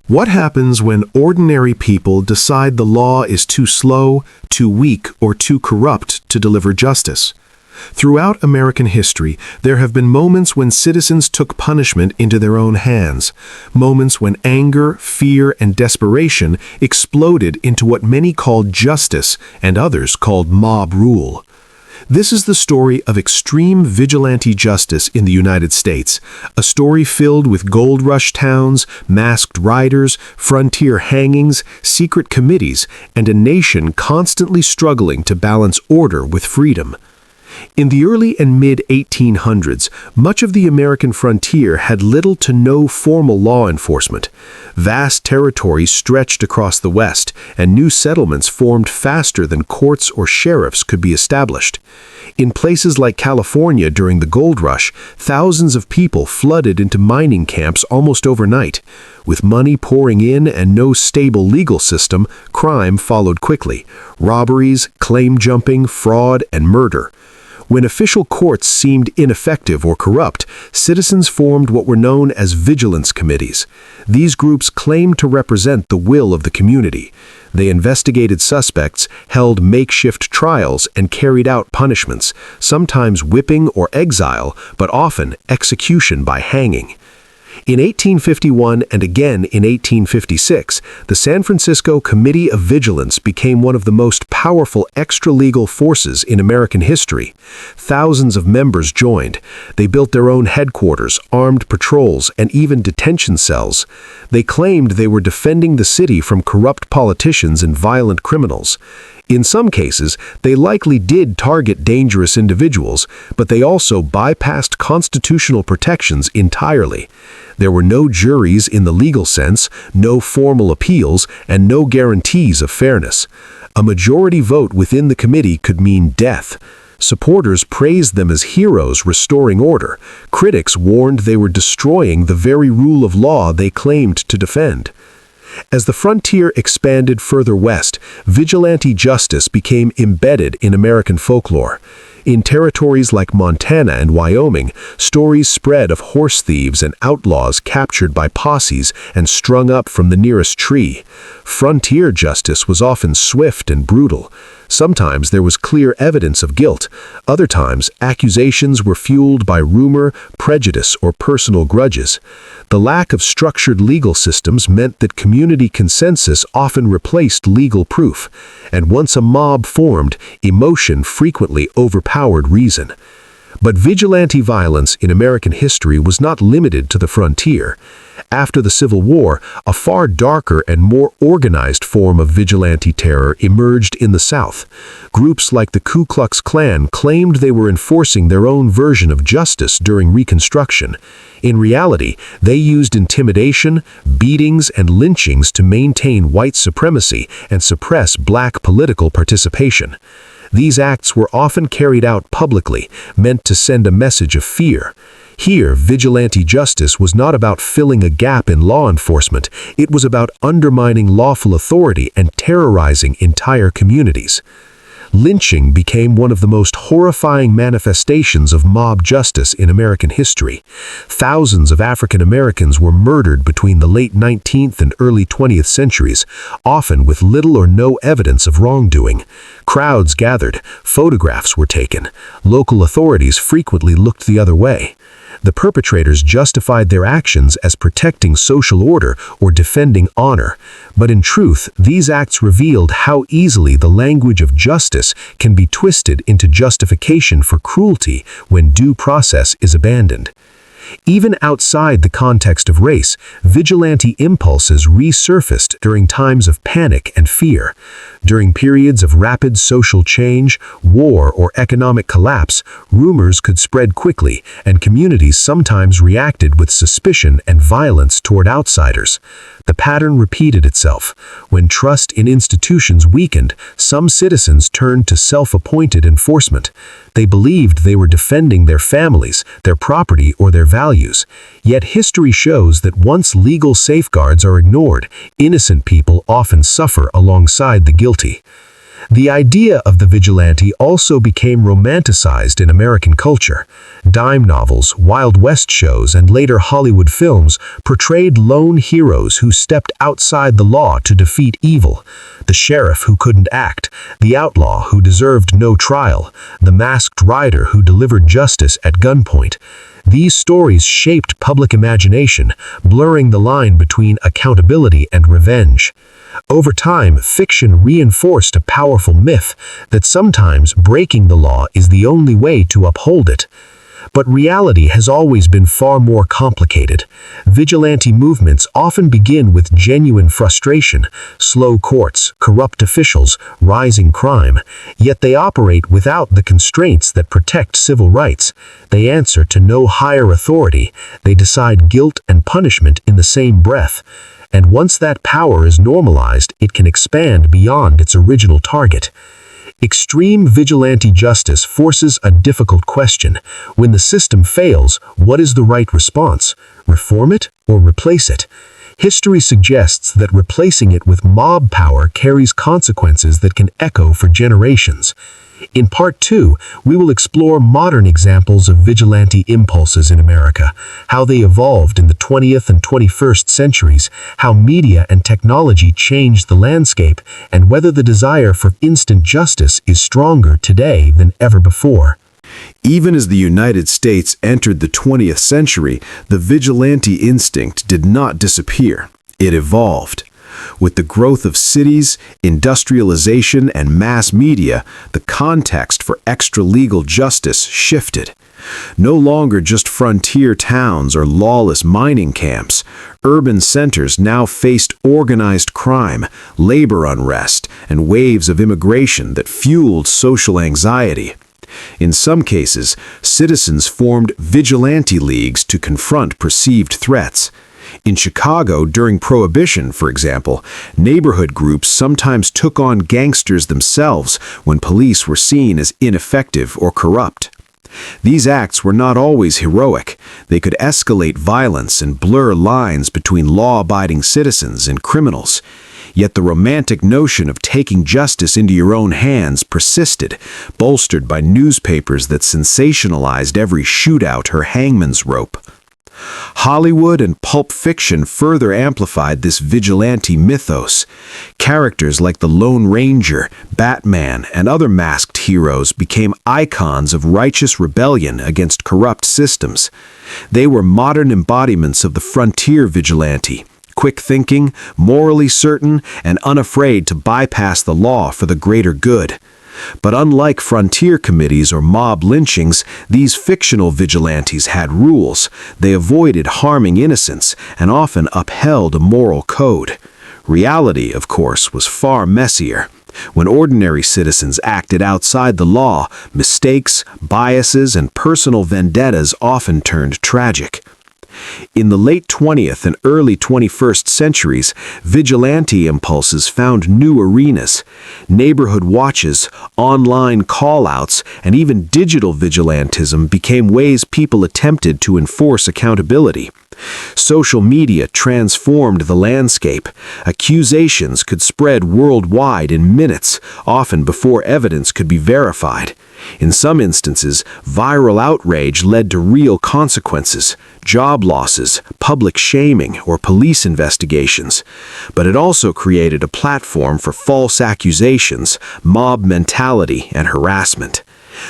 What happens when ordinary people decide the law is too slow, too weak, or too corrupt to deliver justice? Throughout American history, there have been moments when citizens took punishment into their own hands, moments when anger, fear, and desperation exploded into what many called justice and others called mob rule. This is the story of extreme vigilante justice in the United States, a story filled with gold rush towns, masked riders, frontier hangings, secret committees, and a nation constantly struggling to balance order with freedom. In the early and mid-1800s, much of the American frontier had little to no formal law enforcement. Vast territories stretched across the West, and new settlements formed faster than courts or sheriffs could be established. In places like California during the gold rush, thousands of people flooded into mining camps almost overnight. With money pouring in and no stable legal system, crime followed quickly: robberies, claim jumping, fraud, and murder. When official courts seemed ineffective or corrupt, citizens formed what were known as vigilance committees. These groups claimed to represent the will of the community. They investigated suspects, held makeshift trials, and carried out punishments, sometimes whipping or exile, but often execution by hanging. In 1851 and again in 1856, the San Francisco Committee of Vigilance became one of the most powerful extra-legal forces in American history. Thousands of members joined. They built their own headquarters, armed patrols, and even detention cells. They claimed they were defending the city from corrupt politicians and violent criminals. In some cases, they likely did target dangerous individuals, but they also bypassed constitutional protections entirely. There were no juries in the legal sense, no formal appeals, and no guarantees of fairness. A majority vote within the committee could mean death. Supporters praised them as heroes restoring order. Critics warned they were destroying the very rule of law they claimed to defend. As the frontier expanded further west, vigilante justice became embedded in American folklore. In territories like Montana and Wyoming, stories spread of horse thieves and outlaws captured by posses and strung up from the nearest tree. Frontier justice was often swift and brutal. Sometimes there was clear evidence of guilt. Other times, accusations were fueled by rumor, prejudice, or personal grudges. The lack of structured legal systems meant that community consensus often replaced legal proof, and once a mob formed, emotion frequently overpowered reason. But vigilante violence in American history was not limited to the frontier. After the Civil War, a far darker and more organized form of vigilante terror emerged in the South. Groups like the Ku Klux Klan claimed they were enforcing their own version of justice during Reconstruction. In reality, they used intimidation, beatings, and lynchings to maintain white supremacy and suppress black political participation. These acts were often carried out publicly, meant to send a message of fear. Here, vigilante justice was not about filling a gap in law enforcement. It was about undermining lawful authority and terrorizing entire communities. Lynching became one of the most horrifying manifestations of mob justice in American history. Thousands of African Americans were murdered between the late 19th and early 20th centuries, often with little or no evidence of wrongdoing. Crowds gathered, photographs were taken. Local authorities frequently looked the other way. The perpetrators justified their actions as protecting social order or defending honor. But in truth, these acts revealed how easily the language of justice can be twisted into justification for cruelty when due process is abandoned. Even outside the context of race, vigilante impulses resurfaced during times of panic and fear. During periods of rapid social change, war, or economic collapse, rumors could spread quickly, and communities sometimes reacted with suspicion and violence toward outsiders. The pattern repeated itself. When trust in institutions weakened, some citizens turned to self-appointed enforcement. They believed they were defending their families, their property, or their values. Yet history shows that once legal safeguards are ignored, innocent people often suffer alongside the guilty. The idea of the vigilante also became romanticized in American culture. Dime novels, Wild West shows, and later Hollywood films portrayed lone heroes who stepped outside the law to defeat evil. The sheriff who couldn't act, the outlaw who deserved no trial, the masked rider who delivered justice at gunpoint. These stories shaped public imagination, blurring the line between accountability and revenge. Over time, fiction reinforced a powerful myth that sometimes breaking the law is the only way to uphold it. But reality has always been far more complicated. Vigilante movements often begin with genuine frustration, slow courts, corrupt officials, rising crime, yet they operate without the constraints that protect civil rights. They answer to no higher authority. They decide guilt and punishment in the same breath. And once that power is normalized, it can expand beyond its original target. Extreme vigilante justice forces a difficult question. When the system fails, what is the right response? Reform it or replace it? History suggests that replacing it with mob power carries consequences that can echo for generations. In Part 2, we will explore modern examples of vigilante impulses in America, how they evolved in the 20th and 21st centuries, how media and technology changed the landscape, and whether the desire for instant justice is stronger today than ever before. Even as the United States entered the 20th century, the vigilante instinct did not disappear. It evolved. With the growth of cities, industrialization, and mass media, the context for extra-legal justice shifted. No longer just frontier towns or lawless mining camps, urban centers now faced organized crime, labor unrest, and waves of immigration that fueled social anxiety. In some cases, citizens formed vigilante leagues to confront perceived threats. In Chicago, during Prohibition, for example, neighborhood groups sometimes took on gangsters themselves when police were seen as ineffective or corrupt. These acts were not always heroic. They could escalate violence and blur lines between law-abiding citizens and criminals. Yet the romantic notion of taking justice into your own hands persisted, bolstered by newspapers that sensationalized every shootout or hangman's rope. Hollywood and pulp fiction further amplified this vigilante mythos. Characters like the Lone Ranger, Batman, and other masked heroes became icons of righteous rebellion against corrupt systems. They were modern embodiments of the frontier vigilante, quick-thinking, morally certain, and unafraid to bypass the law for the greater good. But unlike frontier committees or mob lynchings, these fictional vigilantes had rules. They avoided harming innocents and often upheld a moral code. Reality, of course, was far messier. When ordinary citizens acted outside the law, mistakes, biases, and personal vendettas often turned tragic. In the late 20th and early 21st centuries, vigilante impulses found new arenas. Neighborhood watches, online call-outs, and even digital vigilantism became ways people attempted to enforce accountability. Social media transformed the landscape. Accusations could spread worldwide in minutes, often before evidence could be verified. In some instances, viral outrage led to real consequences, job losses, public shaming, or police investigations. But it also created a platform for false accusations, mob mentality, and harassment.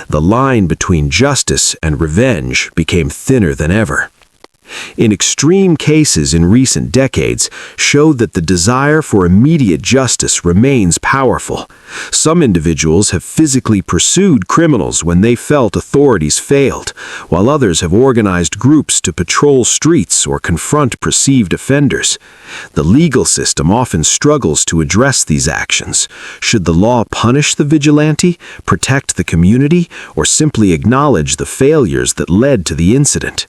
The line between justice and revenge became thinner than ever. In extreme cases in recent decades showed that the desire for immediate justice remains powerful. Some individuals have physically pursued criminals when they felt authorities failed, while others have organized groups to patrol streets or confront perceived offenders. The legal system often struggles to address these actions. Should the law punish the vigilante, protect the community, or simply acknowledge the failures that led to the incident?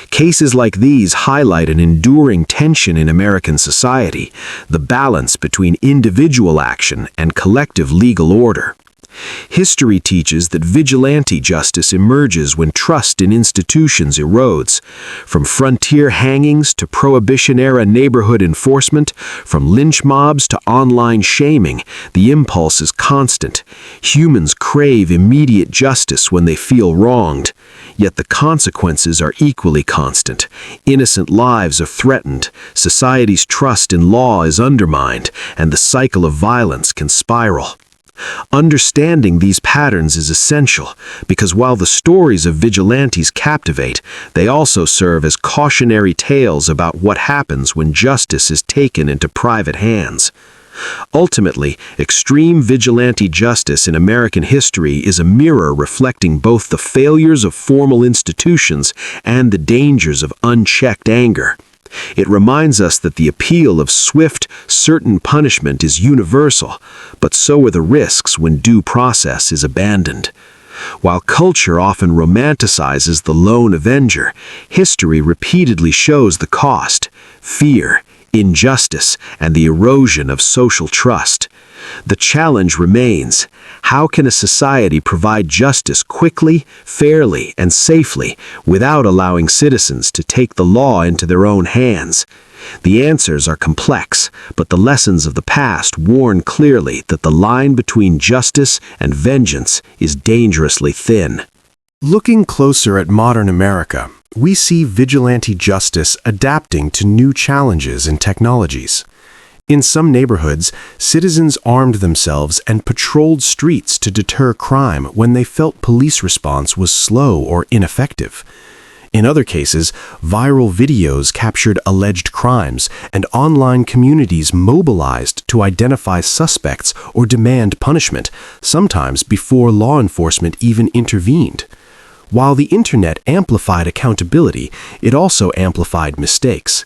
Cases like these highlight an enduring tension in American society, the balance between individual action and collective legal order. History teaches that vigilante justice emerges when trust in institutions erodes. From frontier hangings to Prohibition-era neighborhood enforcement, from lynch mobs to online shaming, the impulse is constant. Humans crave immediate justice when they feel wronged. Yet the consequences are equally constant. Innocent lives are threatened, society's trust in law is undermined, and the cycle of violence can spiral. Understanding these patterns is essential, because while the stories of vigilantes captivate, they also serve as cautionary tales about what happens when justice is taken into private hands. Ultimately, extreme vigilante justice in American history is a mirror reflecting both the failures of formal institutions and the dangers of unchecked anger. It reminds us that the appeal of swift, certain punishment is universal, but so are the risks when due process is abandoned. While culture often romanticizes the lone avenger, history repeatedly shows the cost: fear, injustice, and the erosion of social trust. The challenge remains: how can a society provide justice quickly, fairly, and safely without allowing citizens to take the law into their own hands? The answers are complex, but the lessons of the past warn clearly that the line between justice and vengeance is dangerously thin. Looking closer at modern America, we see vigilante justice adapting to new challenges and technologies. In some neighborhoods, citizens armed themselves and patrolled streets to deter crime when they felt police response was slow or ineffective. In other cases, viral videos captured alleged crimes, and online communities mobilized to identify suspects or demand punishment, sometimes before law enforcement even intervened. While the internet amplified accountability, it also amplified mistakes.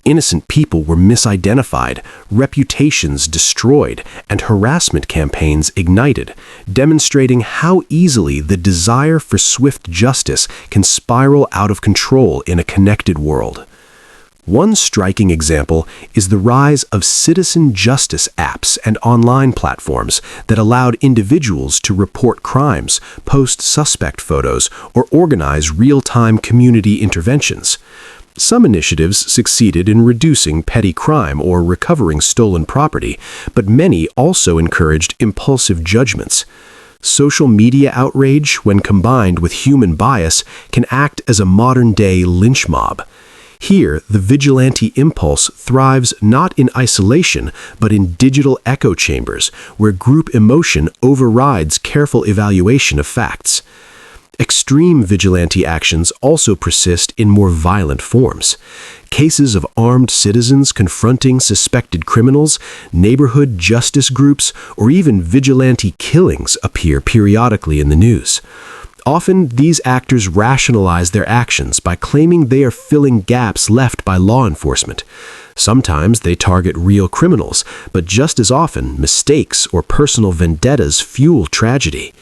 Innocent people were misidentified, reputations destroyed, and harassment campaigns ignited, demonstrating how easily the desire for swift justice can spiral out of control in a connected world. One striking example is the rise of citizen justice apps and online platforms that allowed individuals to report crimes, post suspect photos, or organize real-time community interventions. Some initiatives succeeded in reducing petty crime or recovering stolen property, but many also encouraged impulsive judgments. Social media outrage, when combined with human bias, can act as a modern-day lynch mob. Here, the vigilante impulse thrives not in isolation, but in digital echo chambers, where group emotion overrides careful evaluation of facts. Extreme vigilante actions also persist in more violent forms. Cases of armed citizens confronting suspected criminals, neighborhood justice groups, or even vigilante killings appear periodically in the news. Often, these actors rationalize their actions by claiming they are filling gaps left by law enforcement. Sometimes they target real criminals, but just as often, mistakes or personal vendettas fuel tragedy.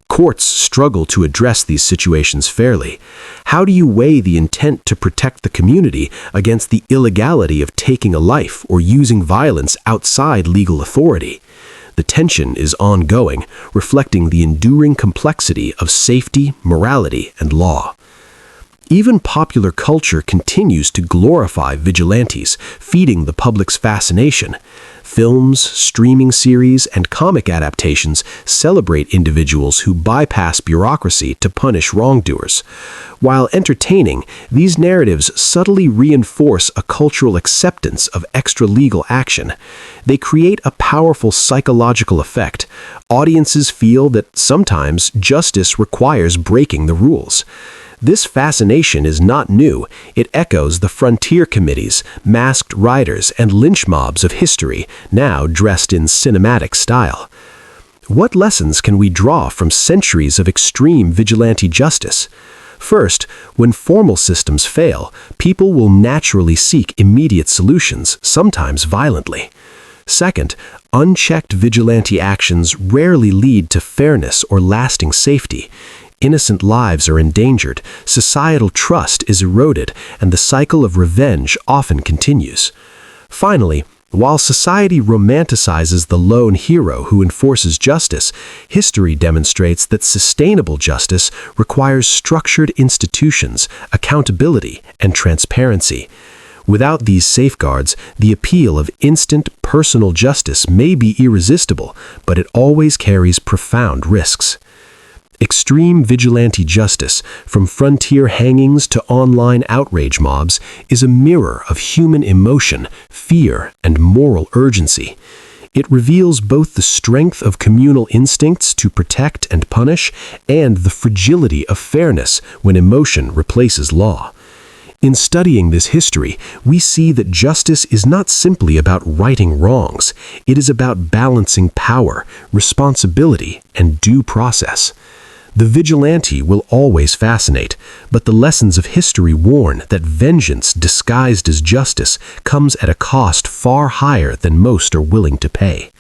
Courts struggle to address these situations fairly. How do you weigh the intent to protect the community against the illegality of taking a life or using violence outside legal authority? The tension is ongoing, reflecting the enduring complexity of safety, morality, and law. Even popular culture continues to glorify vigilantes, feeding the public's fascination. Films, streaming series, and comic adaptations celebrate individuals who bypass bureaucracy to punish wrongdoers. While entertaining, these narratives subtly reinforce a cultural acceptance of extra-legal action. They create a powerful psychological effect. Audiences feel that sometimes justice requires breaking the rules. This fascination is not new. It echoes the frontier committees, masked riders, and lynch mobs of history, now dressed in cinematic style. What lessons can we draw from centuries of extreme vigilante justice? First, when formal systems fail, people will naturally seek immediate solutions, sometimes violently. Second, unchecked vigilante actions rarely lead to fairness or lasting safety. Innocent lives are endangered, societal trust is eroded, and the cycle of revenge often continues. Finally, While society romanticizes the lone hero who enforces justice, history demonstrates that sustainable justice requires structured institutions, accountability, and transparency. Without these safeguards, the appeal of instant personal justice may be irresistible, but it always carries profound risks. Extreme vigilante justice, from frontier hangings to online outrage mobs, is a mirror of human emotion, fear, and moral urgency. It reveals both the strength of communal instincts to protect and punish, and the fragility of fairness when emotion replaces law. In studying this history, we see that justice is not simply about righting wrongs. It is about balancing power, responsibility, and due process. The vigilante will always fascinate, but the lessons of history warn that vengeance disguised as justice comes at a cost far higher than most are willing to pay.